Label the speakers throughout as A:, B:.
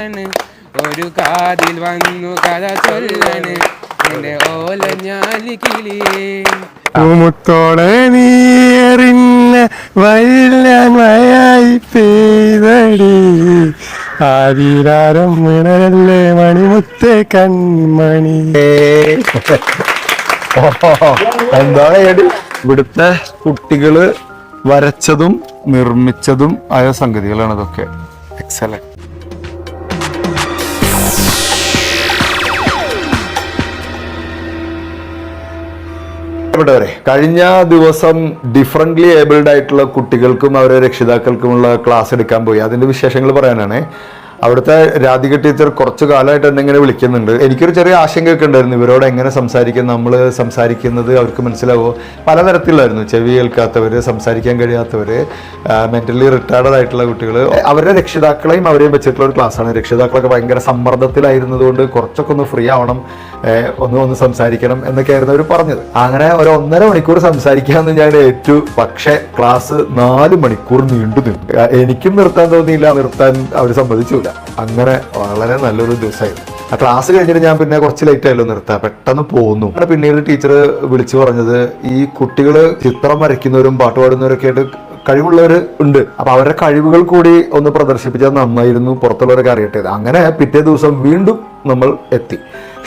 A: ഒരു കാതിൽ വന്നു കഥ ചൊല്ലണ് എന്റെ ഓലഞ്ഞാലി കിളിയേ.
B: പൂമുത്തോളെ നീറിഞ്ഞ വയലാൻ വയായി പെയ്തടി ആതിരാരം മിണരല്ലേ മണിമുത്തേ കൺമണി.
C: എന്താണ് ഇവിടുത്തെ കുട്ടികള് വരച്ചതും നിർമ്മിച്ചതും ആയ സംഗതികളാണ് ഇതൊക്കെ. എക്സലന്റ്. കഴിഞ്ഞ ദിവസം ഡിഫറൻ്റ്ലി ഏബിൾഡ് ആയിട്ടുള്ള കുട്ടികൾക്കും അവരുടെ രക്ഷിതാക്കൾക്കുമുള്ള ക്ലാസ് എടുക്കാൻ പോയി. അതിന്റെ വിശേഷങ്ങൾ പറയാനാണ്. അവിടുത്തെ രാധിക ടീച്ചർ കുറച്ചു കാലമായിട്ട് എന്നെങ്ങനെ വിളിക്കുന്നുണ്ട്. എനിക്കൊരു ചെറിയ ആശങ്കയൊക്കെ ഉണ്ടായിരുന്നു, ഇവരോട് എങ്ങനെ സംസാരിക്കും, നമ്മൾ സംസാരിക്കുന്നത് അവർക്ക് മനസ്സിലാവുമോ. പലതരത്തിലായിരുന്നു, ചെവി കേൾക്കാത്തവർ, സംസാരിക്കാൻ കഴിയാത്തവർ, മെന്റലി റിട്ടയർഡ് ആയിട്ടുള്ള കുട്ടികൾ. അവരുടെ രക്ഷിതാക്കളെയും അവരെയും വെച്ചിട്ടുള്ള ഒരു ക്ലാസ്സാണ്. രക്ഷിതാക്കളൊക്കെ ഭയങ്കര സമ്മർദ്ദത്തിലായിരുന്നതുകൊണ്ട് കുറച്ചൊക്കെ ഒന്ന് ഫ്രീ ആവണം, ഒന്ന് സംസാരിക്കണം എന്നൊക്കെയായിരുന്നു അവർ പറഞ്ഞത്. അങ്ങനെ ഒരു 1.5 മണിക്കൂർ സംസാരിക്കാമെന്ന് ഞാൻ ഏറ്റു. പക്ഷെ ക്ലാസ് 4 മണിക്കൂർ നീണ്ടു നിന്നു. എനിക്കും നിർത്താൻ തോന്നിയില്ല, നിർത്താൻ അവർ സമ്മതിച്ചില്ല. അങ്ങനെ വളരെ നല്ലൊരു ദിവസമായിരുന്നു. ആ ക്ലാസ് കഴിഞ്ഞിട്ട് ഞാൻ പിന്നെ കുറച്ച് ലേറ്റ് ആയല്ലോ നിർത്താം, പെട്ടെന്ന് പോന്നു. പിന്നീട് ടീച്ചർ വിളിച്ചു പറഞ്ഞത് ഈ കുട്ടികള് ചിത്രം വരയ്ക്കുന്നവരും പാട്ട് പാടുന്നവരൊക്കെ ആയിട്ട് കഴിവുള്ളവർ ഉണ്ട്, അപ്പൊ അവരുടെ കഴിവുകൾ കൂടി ഒന്ന് പ്രദർശിപ്പിച്ചാൽ നന്നായിരുന്നു, പുറത്തുള്ളവരൊക്കെ അറിയട്ടെ. അങ്ങനെ പിറ്റേ ദിവസം വീണ്ടും നമ്മൾ എത്തി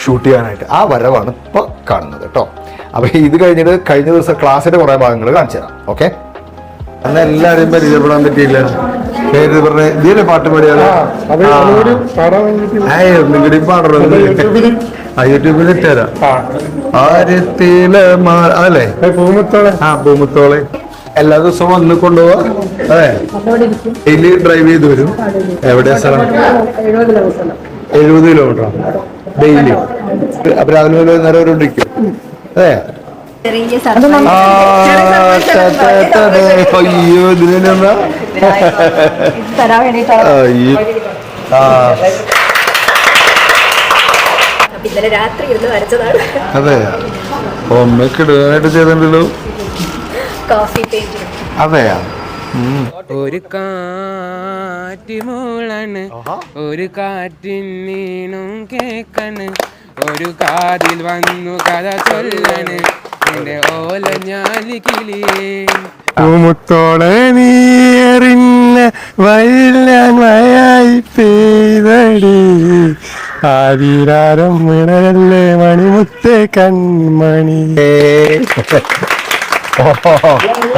C: ഷൂട്ട് ചെയ്യാനായിട്ട്. ആ വരവാണ് ഇപ്പൊ കാണുന്നത് കേട്ടോ. അപ്പൊ ഇത് കഴിഞ്ഞിട്ട് കഴിഞ്ഞ ദിവസം ക്ലാസ്സിന്റെ കുറെ ഭാഗങ്ങൾ കാണിച്ചു തരാം. ഓക്കെ, അന്ന് എല്ലാവരും പരിചയപ്പെടാൻ പറ്റിയില്ല. പേര് പറഞ്ഞ ഇതിലെ പാട്ട് പാടിയാലോ? ഒന്നുകൂടി പാടണം, യൂട്യൂബിൽ ഇട്ടുതരാം. അതല്ലേ പൂമുത്തോളെ എല്ലാ ദിവസവും വന്ന് കൊണ്ടുപോവാ. അതെ, ഡെയിലി ഡ്രൈവ് ചെയ്ത് വരും. എവിടെയാ സ്ഥലം? 70 കിലോമീറ്റർ ഡെയിലി. അപ്പൊ രാവിലെ മുതൽ നേരം ഒരു ഇരിക്കും. അതെ, അയ്യോ ഇതിനെന്താ അതെ അമ്മയ്ക്ക് ഇടാനായിട്ട് ചെയ്തിട്ടുണ്ടല്ലോ. അതെയാ,
A: ഒരു കാറ്റ് മൂളണ്, ഒരു കാറ്റിൻ നീണും കേക്കണ്, ഒരു കാതിൽ വന്നു കഥ ചൊല്ലണ് എന്റെ ഓലഞ്ഞാലി കിളിയേ.
B: പൂമുത്തോളെ നീറിഞ്ഞ വയലാൻ വയായി പെയ്തടി ആതിരാരം മിണരല്ലേ മണിമുത്തേ കൺമണി.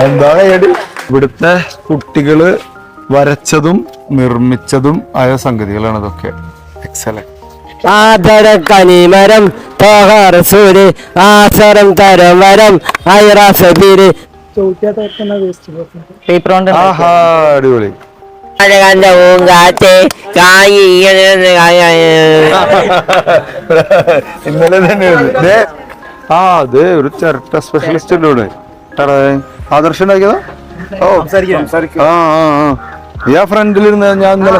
C: എന്താണ് ഇവിടുത്തെ കുട്ടികള് വരച്ചതും നിർമ്മിച്ചതും ആയ സംഗതികളാണ് ഇതൊക്കെ. എക്സലന്റ്.
D: ആദരക്കനിമരം തോഹറസൂര് ആസരം തരം വരം ഐറാസബീര്.
C: അടിപൊളി. ഇന്നലെ തന്നെ അതെ ഒരു ചിരട്ട സ്പെഷ്യലിസ്റ്റ് ഉണ്ട് ആദർശ് ഉണ്ടാക്കിയതാ. ഓ ആ ഫ്രണ്ടിലിരുന്ന് ഞാൻ ഇന്നലെ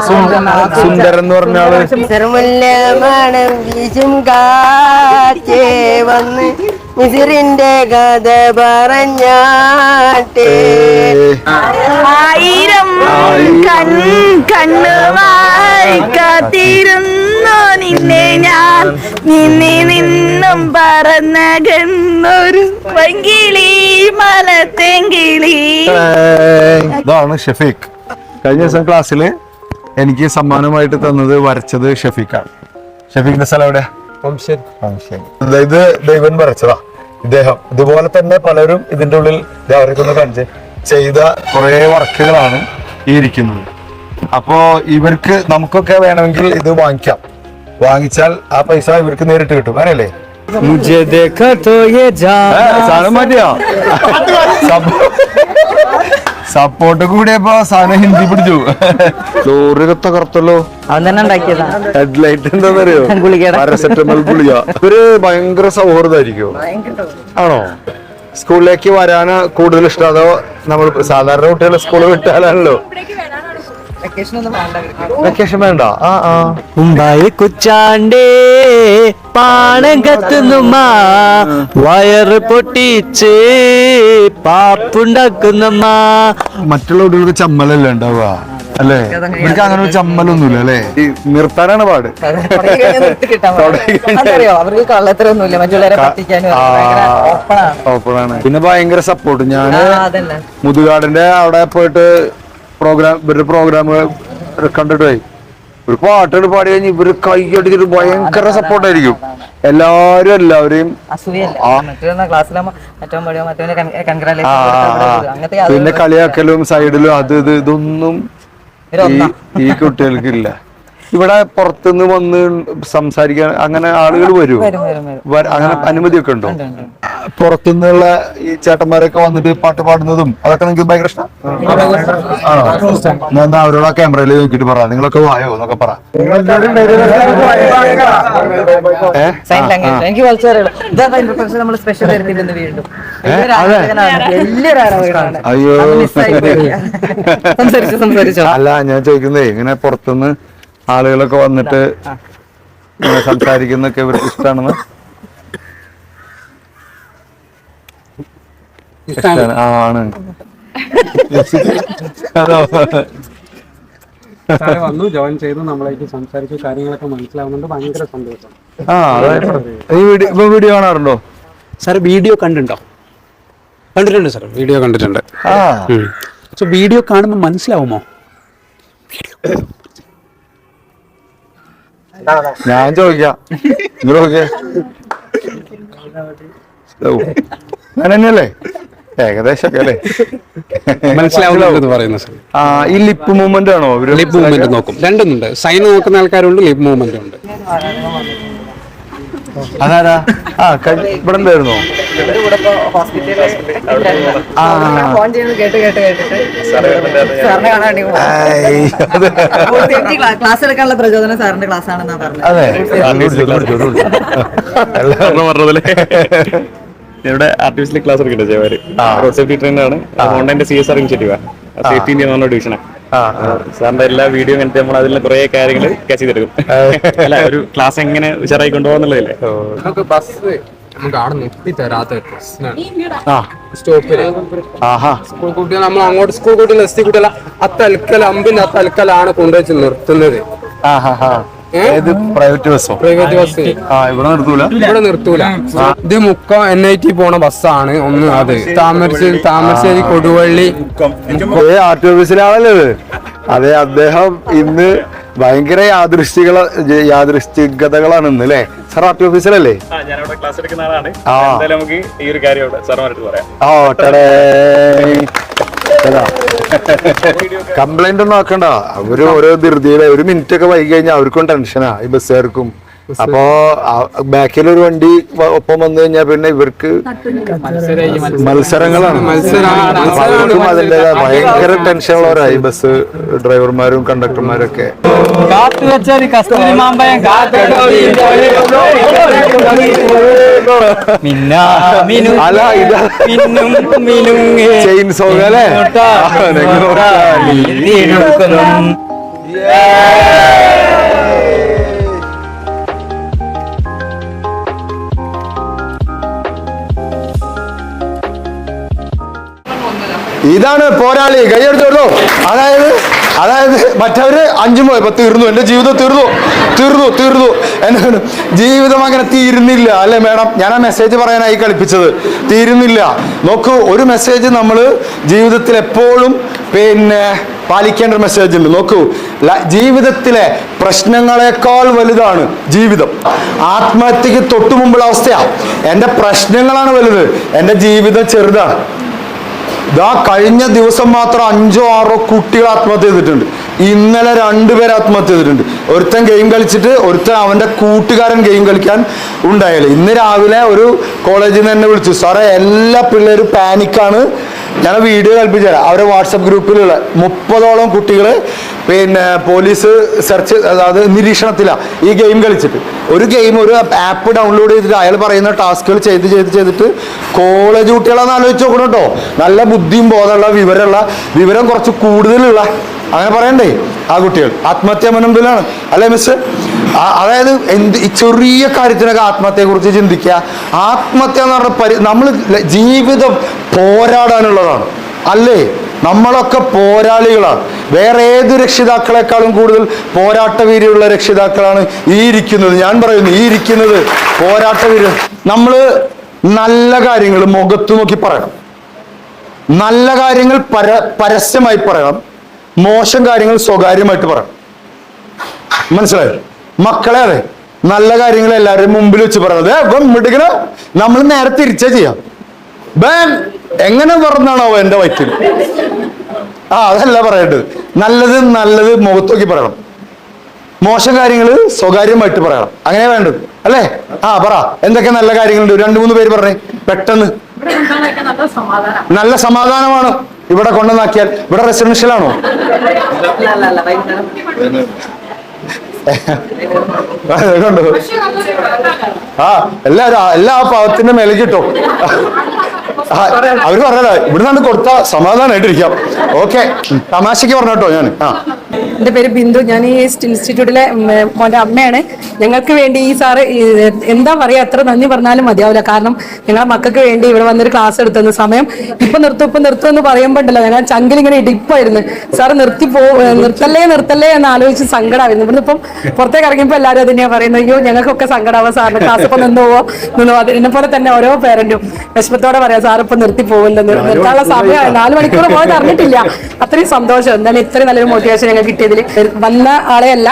C: സുന്ദരൻ എന്ന് പറഞ്ഞ ആള്
D: മിസിറിന്റെ കഥ പറഞ്ഞാട്ടെ ആയിരം കണ്ണുമായി കാത്തിരുന്നു നിന്നെ ഞാൻ നിന്നും പറന്നകന്നൊരു പങ്കിളി മലത്തെങ്കിളി.
C: ഇതാണ് ഷഫീഖ്. കഴിഞ്ഞ ദിവസം ക്ലാസ്സില് എനിക്ക് സമ്മാനമായിട്ട് തന്നത് വരച്ചത് ഷഫീഖാണ്. ഷഫീഖിന്റെ സ്ഥലം എവിടെ? ഇത് ദൈവൻ വരച്ചതാ ഇദ്ദേഹം. ഇതുപോലെ തന്നെ പലരും ഇതിന്റെ ഉള്ളിൽ അവരൊക്കെ കാണിച്ച് ചെയ്ത കുറെ വർക്കുകളാണ് ഈ ഇരിക്കുന്നത്. അപ്പോ ഇവർക്ക് നമുക്കൊക്കെ വേണമെങ്കിൽ ഇത് വാങ്ങിച്ചാൽ ആ പൈസ ഇവർക്ക് നേരിട്ട് കിട്ടും. അങ്ങനെയല്ലേ? സാധനം മാറ്റിയോ? സപ്പോർട്ട് കൂടിയപ്പോ സാധനം ഹിന്ദി പിടിച്ചു. ലോറിയൊക്കെ തകർത്തല്ലോ. ഹെഡ്ലൈറ്റ് എന്താന്നറിയോ? പാരസെറ്റമോൾ ഗുളിക. ഇവര് ഭയങ്കര സൗഹൃദമായിരിക്കും. ആണോ? സ്കൂളിലേക്ക് വരാന് കൂടുതൽ ഇഷ്ടം അതോ നമ്മൾ സാധാരണ കുട്ടികളെ സ്കൂളിൽ വിട്ടാലാണല്ലോ? വെക്കേഷൻ വേണ്ട.
D: മുംബൈ കുച്ചാണ്ടേ പാണം കത്തുന്നുമ്മ വയറ് പൊട്ടിച്ച് പാപ്പുണ്ടാക്കുന്നമ്മ.
C: മറ്റുള്ള കുട്ടികൾക്ക് ചമ്മലല്ല ഉണ്ടാവുക. അല്ലേ? എനിക്ക് അങ്ങനെ ഒരു ചമ്മലൊന്നുമില്ല അല്ലേ? ഈ നിർത്താനാണ് പാട്.
E: അവർക്ക് കള്ളത്തരൊന്നുമില്ല, മറ്റുള്ളവരെ പറ്റിക്കാനും
C: ഓപ്പണാണ്. പിന്നെ ഭയങ്കര സപ്പോർട്ട്. ഞാന് മുതുകാടിന്റെ അവിടെ പോയിട്ട് ഇവരുടെ പ്രോഗ്രാം കണ്ടിട്ട് പോയി. ഒരു പാട്ടോട് പാടി കഴിഞ്ഞ് ഇവര് കൈയടിച്ചിട്ട് ഭയങ്കര സപ്പോർട്ടായിരിക്കും എല്ലാവരെയും. പിന്നെ കളിയാക്കലും സൈഡിലും അത് ഇതൊന്നും ഈ കുട്ടികൾക്കില്ല. ഇവിടെ പുറത്തുനിന്ന് വന്ന് സംസാരിക്കാൻ അങ്ങനെ ആളുകൾ വരും, അങ്ങനെ അനുമതിയൊക്കെ ഉണ്ടോ? പുറത്തുനിന്നുള്ള ഈ ചേട്ടന്മാരൊക്കെ വന്നിട്ട് പാട്ട് പാടുന്നതും അതൊക്കെ നിങ്ങൾക്ക് ഭയങ്കര ഇഷ്ടം ആണോ? എന്നാ അവരോട് ആ ക്യാമറയിൽ നോക്കിട്ട് പറ, നിങ്ങളൊക്കെ വായോ എന്നൊക്കെ പറ. അയ്യോ അല്ല, ഞാൻ ചോദിക്കുന്നേ ഇങ്ങനെ പുറത്തുനിന്ന് ആളുകളൊക്കെ വന്നിട്ട് സംസാരിക്കുന്നൊക്കെ ഇവർക്ക് ഇഷ്ടമാണെന്ന്. ആണ്
F: വന്നു, ജോയിൻ ചെയ്തു, നമ്മളായിട്ട് സംസാരിച്ചു, കാര്യങ്ങളൊക്കെ മനസ്സിലാവുന്നുണ്ട്. ഭയങ്കര സന്തോഷം.
C: വീഡിയോ കാണാറുണ്ടോ
F: സാർ? വീഡിയോ കണ്ടിട്ടുണ്ടോ? കണ്ടിട്ടുണ്ട് സാർ, വീഡിയോ കണ്ടിട്ടുണ്ട്. സോ വീഡിയോ കാണുമ്പോൾ മനസ്സിലാവുമോ?
C: ഞാൻ ചോദിക്കാം, നിങ്ങളൊക്കെ അങ്ങനെയല്ലേ? ഏകദേശം അല്ലേ
F: മനസ്സിലാവുന്നത് പറയുന്നത് സാർ.
C: ഈ ലിപ്പ് മൂവ്മെന്റ് ആണോ?
F: ലിപ്പ് മൂവ്മെന്റ് നോക്കും, രണ്ടുണ്ട്. സൈൻ നോക്കുന്ന ആൾക്കാരുണ്ട്, ലിപ്പ് മൂവ്മെന്റ് ഉണ്ട്.
C: അതാരാ? ഇവിടെ ഉണ്ടായിരുന്നോ?
E: ക്ലാസ് എടുക്കാനുള്ള പ്രചോദനം സാറിന്റെ ക്ലാസ് ആണെന്നാ പറഞ്ഞത്.
G: ഇവിടെ ആർട്ടിഫിഷ്യൽ ക്ലാസ് എടുക്കട്ടെ ചേവാര്. സേഫ്റ്റി ട്രെയിനർ ആണ്. ഓൺലൈൻ്റെ CSR ഇനിഷ്യേറ്റീവാ, സേഫ്റ്റി ഇന്ത്യ എന്നുള്ള ഡിവിഷനാണ്. സാറിന്റെ എല്ലാ വീഡിയോ കണ്ടിട്ട് നമ്മൾ അതിൽ കുറെ കാര്യങ്ങൾ ക്യാച്ച് ചെയ്തെടുക്കും. അല്ല, ഒരു ക്ലാസ് എങ്ങനെ ഉഷാറായി കൊണ്ടുപോകുന്നുള്ളതല്ലേ.
A: നമുക്ക് അവിടെ നിർത്തി തരാത്ത സ്റ്റോപ്പില് സ്കൂൾ കുട്ടികൾ നമ്മൾ അങ്ങോട്ട് സ്കൂൾ കുട്ടികൾ എസ് ടി കുട്ടികളെ അമ്പിന്റെ അത്തൽക്കലാണ് കൊണ്ടുവച്ച് നിർത്തുന്നത്.
C: പ്രൈവറ്റ് ബസ്സോ?
A: പ്രൈവറ്റ് ബസ് ഇവിടെ നിർത്തൂല. ഇത് മുക്കം NIT പോണ ബസ്സാണ്. ഒന്ന് അത് താമരശ്ശേരി കൊടുവള്ളി
C: ആർടി ഓഫീസിലാണല്ലോ ഇത്. അതെ, അദ്ദേഹം ഇന്ന് ഭയങ്കര യാദൃശ്ചികതകളാണ് ഇന്ന് അല്ലേ? സാർ ആർടി ഓഫീസിലല്ലേ?
G: ഞാനിവിടെ ക്ലാസ് എടുക്കുന്ന ആളാണ്. നമുക്ക് ഈ ഒരു കാര്യം സാറിനടുത്ത് പറയാം.
C: കംപ്ലൈന്റ് ഒന്നും ആക്കണ്ട. അവര് ഓരോ ധൃതിയില് ഒരു മിനിറ്റ് ഒക്കെ വൈകി കഴിഞ്ഞാൽ അവർക്കും ടെൻഷനാ, ഈ ബസ്സുകാർക്കും. അപ്പോ ബാക്കിൽ ഒരു വണ്ടി ഒപ്പം വന്നു കഴിഞ്ഞാൽ പിന്നെ ഇവർക്ക് മത്സരങ്ങളാണ്. അവർക്കും അതിന്റെ ഭയങ്കര ടെൻഷനുള്ളവരായി ബസ് ഡ്രൈവർമാരും കണ്ടക്ടർമാരും ഒക്കെ. അല്ല, ഇത് ചെയിൻ സോങ് അല്ലേ? ഇതാണ് പോരാളി. കൈയെടുത്തോളൂ. അതായത് മറ്റവര് 5 പോയി, 10 തീർന്നു, എന്റെ ജീവിതം തീർന്നു. എന്റെ ജീവിതം അങ്ങനെ തീരുന്നില്ല അല്ലേ മേഡം? ഞാൻ ആ മെസ്സേജ് പറയാനായി കളിപ്പിച്ചത്. തീരുന്നില്ല. നോക്കൂ, ഒരു മെസ്സേജ് നമ്മൾ ജീവിതത്തിൽ എപ്പോഴും പാലിക്കേണ്ട ഒരു മെസ്സേജ് ഉണ്ട്. നോക്കൂ, ജീവിതത്തിലെ പ്രശ്നങ്ങളെക്കാൾ വലുതാണ് ജീവിതം. ആത്മഹത്യക്ക് തൊട്ടു മുമ്പുള്ള അവസ്ഥയാണ്. എന്റെ പ്രശ്നങ്ങളാണ് വലുത്, എന്റെ ജീവിതം ചെറുതാണ്. ഇതാ കഴിഞ്ഞ ദിവസം മാത്രം 5 or 6 കുട്ടികൾ ആത്മഹത്യ ചെയ്തിട്ടുണ്ട്. ഇന്നലെ 2 പേര് ആത്മഹത്യ ചെയ്തിട്ടുണ്ട്. ഒരുത്തൻ ഗെയിം കളിച്ചിട്ട്, ഒരുത്തൻ അവന്റെ കൂട്ടുകാരൻ ഗെയിം കളിക്കാൻ ഉണ്ടായില്ല. ഇന്ന് രാവിലെ ഒരു കോളേജിൽ നിന്ന് എന്നെ വിളിച്ചു, സാറേ എല്ലാ പിള്ളേരും പാനിക്കാണ്. ഞാൻ വീഡിയോ കൽപ്പിച്ചു തരാം. അവരെ വാട്സപ്പ് ഗ്രൂപ്പിലുള്ള 30ഓളം കുട്ടികൾ പോലീസ് സെർച്ച്, അതായത് നിരീക്ഷണത്തിലാണ് ഈ ഗെയിം കളിച്ചിട്ട്. ഒരു ആപ്പ് ഡൗൺലോഡ് ചെയ്തിട്ട് അയാൾ പറയുന്ന ടാസ്കുകൾ ചെയ്തിട്ട് കോളേജ് കുട്ടികളാന്ന് ആലോചിച്ച് നോക്കണം കേട്ടോ. നല്ല ബുദ്ധിയും ബോധമുള്ള വിവരം കുറച്ച് കൂടുതലുള്ള, അങ്ങനെ പറയണ്ടേ, ആ കുട്ടികൾ ആത്മഹത്യാ മുനമ്പിലാണ് അല്ലേ മിസ്? അതായത് ഈ ചെറിയ കാര്യത്തിനൊക്കെ ആത്മഹത്യയെ കുറിച്ച് ചിന്തിക്കുക. ആത്മഹത്യ എന്ന് പറഞ്ഞ നമ്മൾ ജീവിതം പോരാടാനുള്ളതാണ് അല്ലേ? നമ്മളൊക്കെ പോരാളികളാണ്. വേറെ ഏത് രക്ഷിതാക്കളെക്കാളും കൂടുതൽ പോരാട്ടവീര്യമുള്ള രക്ഷിതാക്കളാണ് ഈ ഇരിക്കുന്നത്. ഞാൻ പറയുന്നു, ഈ ഇരിക്കുന്നത് പോരാട്ടവീര്യം. നമ്മള് നല്ല കാര്യങ്ങൾ മുഖത്ത് നോക്കി പറയണം, നല്ല കാര്യങ്ങൾ പരസ്യമായി പറയണം, മോശം കാര്യങ്ങൾ സ്വകാര്യമായിട്ട് പറയണം. മനസ്സിലായോ മക്കളെ? അതെ, നല്ല കാര്യങ്ങൾ എല്ലാവരും മുമ്പിൽ വെച്ച് പറയുന്നത് മിടുക്കണ. നമ്മൾ നേരെ തിരിച്ചേ ചെയ്യാം. എങ്ങനെ പറഞ്ഞാണോ എന്റെ വയറ്റിൽ? അതല്ല പറയേണ്ടത്. നല്ലത് നല്ലത് മുഖത്ത് നോക്കി പറയണം, മോശം കാര്യങ്ങൾ സ്വകാര്യമായിട്ട് പറയണം. അങ്ങനെ വേണ്ടത് അല്ലേ? പറ, എന്തൊക്കെ നല്ല കാര്യങ്ങളുണ്ട്? 2-3 പേര് പറഞ്ഞേ പെട്ടെന്ന്. നല്ല സമാധാനമാണ് ഇവിടെ കൊണ്ടുവന്നാക്കിയാൽ. ഇവിടെ റെസിഡൻഷ്യൽ ആണോ? കണ്ടോ? എല്ലാ പാവത്തിന്റെ മേലെ കിട്ടോ. അവര് പറഞ്ഞല്ലോ ഇവിടുന്നാണ് കൊടുത്ത സമാധാനമായിട്ടിരിക്കാം. ഓക്കെ, തമാശക്ക് പറഞ്ഞോ ഞാൻ.
H: എന്റെ പേര് ബിന്ദു. ഞാൻ ഈ ഇൻസ്റ്റിറ്റ്യൂട്ടിലെ മോന്റെ അമ്മയാണ്. ഞങ്ങൾക്ക് വേണ്ടി ഈ സാറ് എന്താ പറയാ, എത്ര നന്ദി പറഞ്ഞാലും മതിയാവില്ല. കാരണം ഞങ്ങളെ മക്കൾക്ക് വേണ്ടി ഇവിടെ വന്നൊരു ക്ലാസ് എടുത്തുന്ന സമയം ഇപ്പൊ നിർത്തും എന്ന് പറയുമ്പോ ഉണ്ടല്ലോ, ഞങ്ങൾ ചങ്കിലിങ്ങനെ ഇടിപ്പായിരുന്നു. സാറ് നിർത്തല്ലേ എന്ന് ആലോചിച്ച് സങ്കടമായിരുന്നു. ഇവിടുന്ന് ഇപ്പം പുറത്തേക്ക് ഇറങ്ങിയപ്പോ എല്ലാവരും അതിനെയാ പറയുന്നത്, അയ്യോ ഞങ്ങൾക്കൊക്കെ സങ്കടമാവാം സാറിന്റെ ക്ലാസ് ഇപ്പൊ നിന്നോ. അതിനെ പോലെ തന്നെ ഓരോ പേരന്റും വിഷമത്തോടെ പറയാം, സാർ ഇപ്പൊ നിർത്തി പോകില്ല, നിർത്താനുള്ള സമയം 4 മണിക്കൂർ പോയത് അറിഞ്ഞിട്ടില്ല. അത്രയും സന്തോഷം. എന്തായാലും ഇത്രയും നല്ലൊരു മോട്ടിവേഷൻ ഞങ്ങൾ കിട്ടിയതിൽ. വന്ന ആളെയല്ല,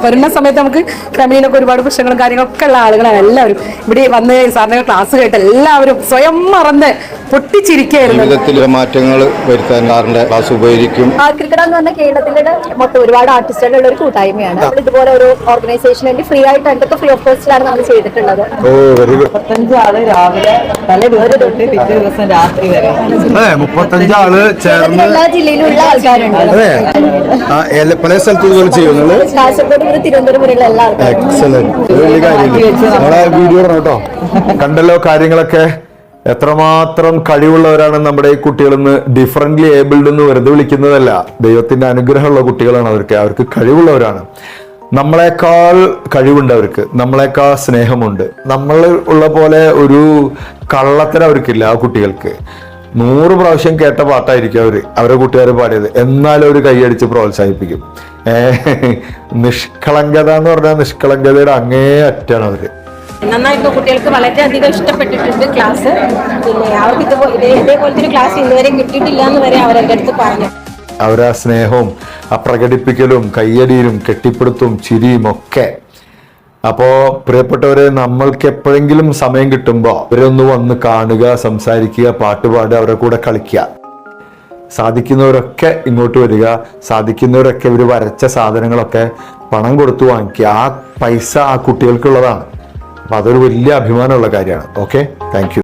H: വരുന്ന സമയത്ത് നമുക്ക് ഫാമിലിയിലൊക്കെ ഒരുപാട് പ്രശ്നങ്ങളും കാര്യങ്ങളൊക്കെ ഉള്ള ആളുകളാണ് എല്ലാവരും. ഇവിടെ വന്ന് സാറിന്റെ ക്ലാസ് കേട്ട് എല്ലാവരും സ്വയം മറന്ന് പൊട്ടിച്ചിരിക്കുകയായിരുന്നു.
B: ജീവിതത്തിലെ മാറ്റങ്ങൾ വരുത്താൻ സാറിന്റെ ക്ലാസ് ഉപകരിക്കും.
I: ക്രിക്കറ്റ് എന്ന് പറഞ്ഞാൽ കേരളത്തിലെ മൊത്തം ഒരുപാട് ആർട്ടിസ്റ്റുകളുള്ള ഒരു കൂട്ടായ്മയാണ്. നമ്മൾ ഇതുപോലെ ഒരു ഓർഗനൈസേഷൻ വേണ്ടി ഫ്രീ ആയിട്ട് എന്തൊക്കെ ഫ്രീ ഓഫ് കോസ്റ്റിലാണ് നമ്മൾ ചെയ്തിട്ടുള്ളത്.
E: 35 ആള് രാവിലെ തലേദിവസം തൊട്ട് പിറ്റേ ദിവസം രാത്രി വരെ
B: 35 ആള് ചേർന്ന്
I: എല്ലാ ജില്ലയിലുള്ള ആൾക്കാരുണ്ട്.
B: പല സ്ഥലത്തും ചെയ്യുന്നത്.
I: കാസർഗോഡ് മുതൽ തിരുവനന്തപുരം വരെയുള്ള എല്ലാ ആൾക്കാരും.
C: വീഡിയോ കേട്ടോ. കണ്ടല്ലോ കാര്യങ്ങളൊക്കെ. എത്രമാത്രം കഴിവുള്ളവരാണ് നമ്മുടെ ഈ കുട്ടികളെന്ന്. ഡിഫറൻ്റ്ലി ഏബിൾഡ് എന്ന് വെറുതെ വിളിക്കുന്നതല്ല, ദൈവത്തിന്റെ അനുഗ്രഹമുള്ള കുട്ടികളാണ്. അവർക്ക് കഴിവുള്ളവരാണ്. നമ്മളെക്കാൾ കഴിവുണ്ട് അവർക്ക്, നമ്മളെക്കാൾ സ്നേഹമുണ്ട്. നമ്മൾ ഉള്ള പോലെ ഒരു കള്ളത്തരം അവർക്കില്ല. ആ കുട്ടികൾക്ക് 100 പ്രാവശ്യം കേട്ട പാട്ടായിരിക്കും അവരെ കൂട്ടുകാർ പാടിയത്, എന്നാലും അവർ കൈയടിച്ച് പ്രോത്സാഹിപ്പിക്കും. നിഷ്കളങ്കത എന്ന് പറഞ്ഞാൽ നിഷ്കളങ്കതയുടെ അങ്ങേ അറ്റാണ് അവര്.
I: നന്നായിട്ട് കുട്ടികൾക്ക് വളരെയധികം ഇഷ്ടപ്പെട്ടിട്ടുണ്ട് ക്ലാസ്. പിന്നെ അവർക്ക് ഇതേപോലത്തെ ഒരു ക്ലാസ് ഇതുവരെ കിട്ടിയിട്ടില്ല എന്ന് വരെ അവരെന്റെ അടുത്ത് പറഞ്ഞു.
C: അവരാ സ്നേഹവും ആ പ്രകടിപ്പിക്കലും കയ്യടിയിലും കെട്ടിപ്പിടുത്തും ചിരിയും ഒക്കെ. അപ്പോ പ്രിയപ്പെട്ടവരെ, നമ്മൾക്ക് എപ്പോഴെങ്കിലും സമയം കിട്ടുമ്പോൾ അവരൊന്ന് വന്ന് കാണുക, സംസാരിക്കുക, പാട്ടുപാടുക, അവരുടെ കൂടെ കളിക്കുക. സാധിക്കുന്നവരൊക്കെ ഇങ്ങോട്ട് വരിക. സാധിക്കുന്നവരൊക്കെ ഇവർ വരച്ച സാധനങ്ങളൊക്കെ പണം കൊടുത്തു വാങ്ങിക്കുക. ആ പൈസ ആ കുട്ടികൾക്കുള്ളതാണ്. അപ്പൊ അതൊരു വലിയ അഭിമാനമുള്ള കാര്യമാണ്. Okay, thank you.